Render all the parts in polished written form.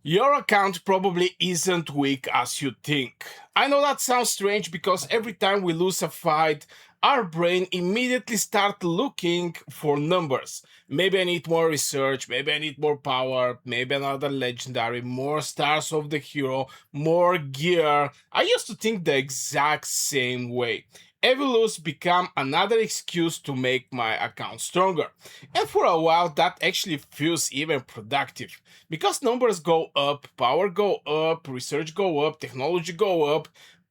Your account probably isn't weak as you think. I know that sounds strange because every time we lose a fight, our brain immediately starts looking for numbers. Maybe I need more research, maybe I need more power, maybe another legendary, more stars of the hero, more gear. I used to think the exact same way. Every lose become another excuse to make my account stronger. And for a while that actually feels even productive. Because numbers go up, power go up, research go up, technology go up,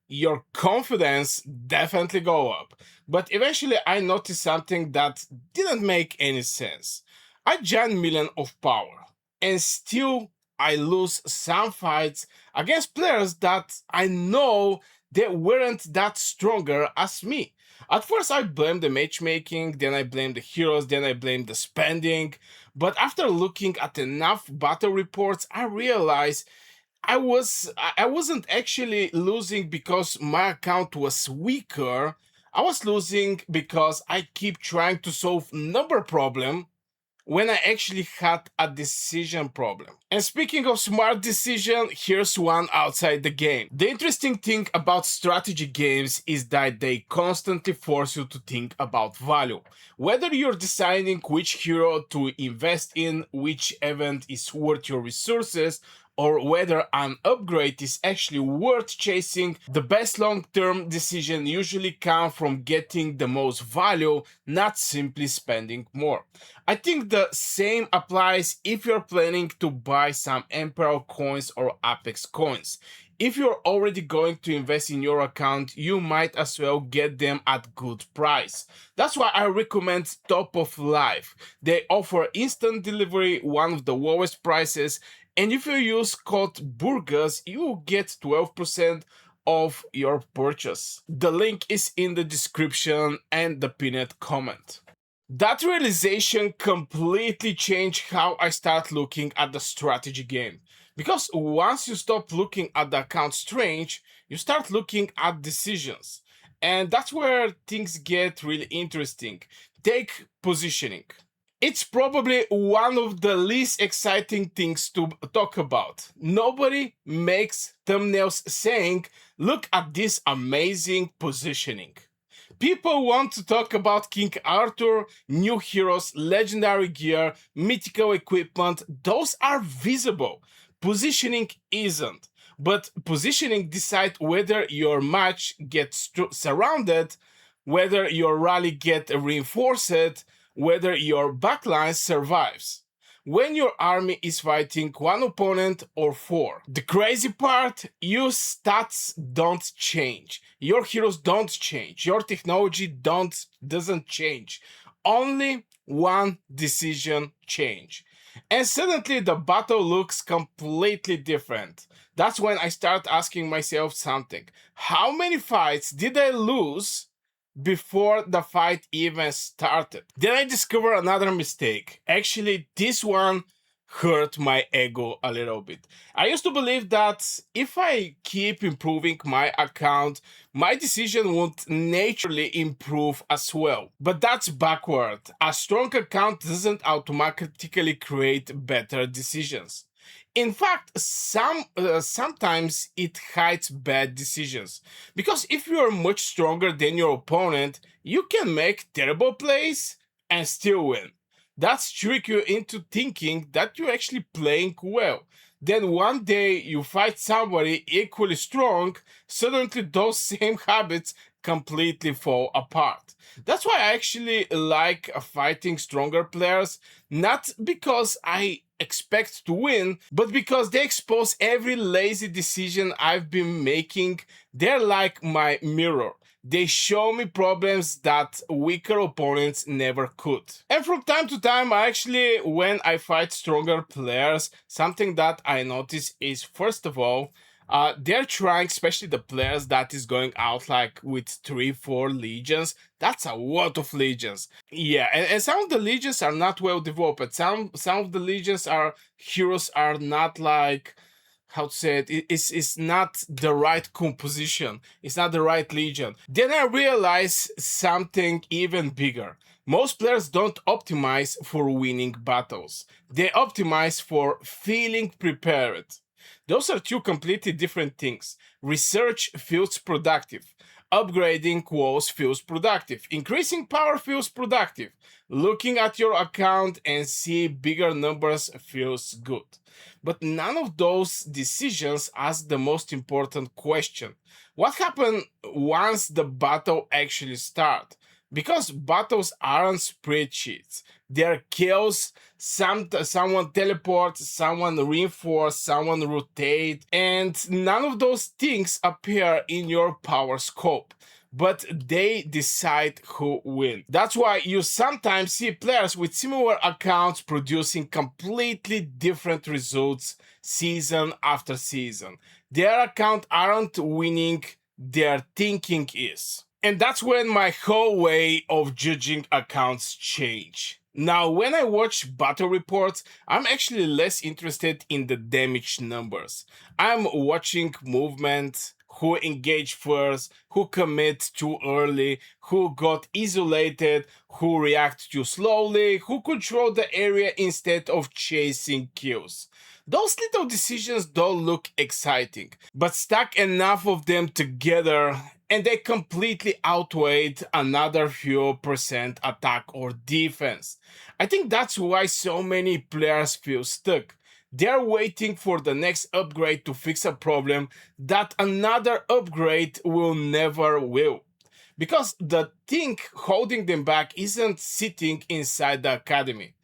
your confidence definitely go up. But eventually I noticed something that didn't make any sense. I gain million of power and still I lose some fights against players that I know they weren't that stronger as me. At first I blamed the matchmaking, then I blamed the heroes, then I blamed the spending, but after looking at enough battle reports, I realized I wasn't actually losing because my account was weaker. I was losing because I keep trying to solve number problem when I actually had a decision problem. And speaking of smart decision, here's one outside the game. The interesting thing about strategy games is that they constantly force you to think about value. Whether you're deciding which hero to invest in, which event is worth your resources, or whether an upgrade is actually worth chasing, the best long-term decision usually comes from getting the most value, not simply spending more. I think the same applies if you're planning to buy some Emperor coins or Apex coins. If you're already going to invest in your account, you might as well get them at good price. That's why I recommend Top of Life. They offer instant delivery, one of the lowest prices, and if you use code Burgers, you will get 12% of your purchase. The link is in the description and the pinned comment. That realization completely changed how I start looking at the strategy game. Because once you stop looking at the account strange, you start looking at decisions. And that's where things get really interesting. Take positioning. It's probably one of the least exciting things to talk about. Nobody makes thumbnails saying, look at this amazing positioning. People want to talk about King Arthur, new heroes, legendary gear, mythical equipment. Those are visible. Positioning isn't. But positioning decides whether your match gets surrounded, whether your rally gets reinforced, whether your backline survives. When your army is fighting one opponent or four. The crazy part, your stats don't change. Your heroes don't change. Your technology doesn't change. Only one decision change. And suddenly the battle looks completely different. That's when I start asking myself something. How many fights did I lose before the fight even started? Then I discover another mistake. Actually, this one hurt my ego a little bit. I used to believe that if I keep improving my account, my decision would naturally improve as well. But that's backward. A strong account doesn't automatically create better decisions. In fact, sometimes it hides bad decisions. Because if you are much stronger than your opponent, you can make terrible plays and still win. That's trick you into thinking that you're actually playing well. Then one day you fight somebody equally strong, suddenly those same habits completely fall apart. That's why I actually like fighting stronger players, not because I expect to win, but because they expose every lazy decision I've been making. They're like my mirror. They show me problems that weaker opponents never could. And from time to time, actually, when I fight stronger players, something that I notice is, first of all, they're trying, especially the players that is going out like with 3-4 legions. That's a lot of legions. Yeah, and some of the legions are not well developed. Some of the legions are heroes are not like, how to say it, it's not the right composition, it's not the right legion. Then I realize something even bigger. Most players don't optimize for winning battles. They optimize for feeling prepared. Those are two completely different things. Research feels productive. Upgrading quos feels productive. Increasing power feels productive. Looking at your account and see bigger numbers feels good. But none of those decisions ask the most important question. What happens once the battle actually starts? Because battles aren't spreadsheets. They're chaos. Someone teleports, someone reinforce, someone rotate, and none of those things appear in your power scope, but they decide who wins. That's why you sometimes see players with similar accounts producing completely different results season after season. Their account aren't winning, their thinking is. And that's when my whole way of judging accounts change. Now, when I watch battle reports, I'm actually less interested in the damage numbers. I'm watching movement, who engaged first, who commit too early, who got isolated, who react too slowly, who control the area instead of chasing kills. Those little decisions don't look exciting, but stack enough of them together and they completely outweighed another few percent attack or defense. I think that's why so many players feel stuck. They're waiting for the next upgrade to fix a problem that another upgrade will never will. Because the thing holding them back isn't sitting inside the academy,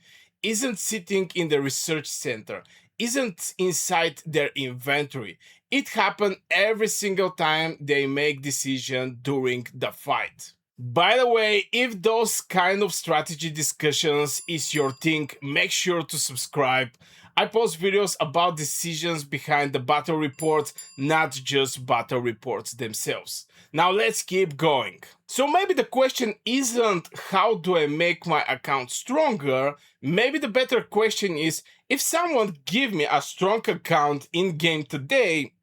isn't sitting in the research center, isn't inside their inventory. It happens every single time they make decision during the fight. By the way, if those kind of strategy discussions is your thing, make sure to subscribe. I post videos about decisions behind the battle reports, not just battle reports themselves. Now let's keep going. So maybe the question isn't how do I make my account stronger, maybe the better question is if someone give me a strong account in game today,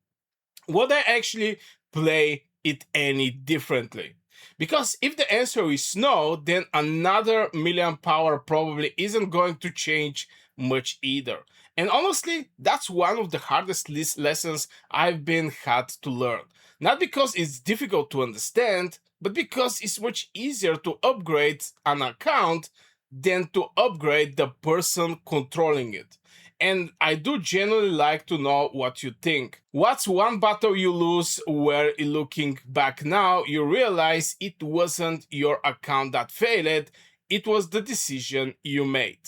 would I actually play it any differently? Because if the answer is no, then another million power probably isn't going to change much either. And honestly, that's one of the hardest lessons I've been had to learn. Not because it's difficult to understand, but because it's much easier to upgrade an account than to upgrade the person controlling it. And I do genuinely like to know what you think. What's one battle you lose where looking back now, you realize it wasn't your account that failed, it was the decision you made?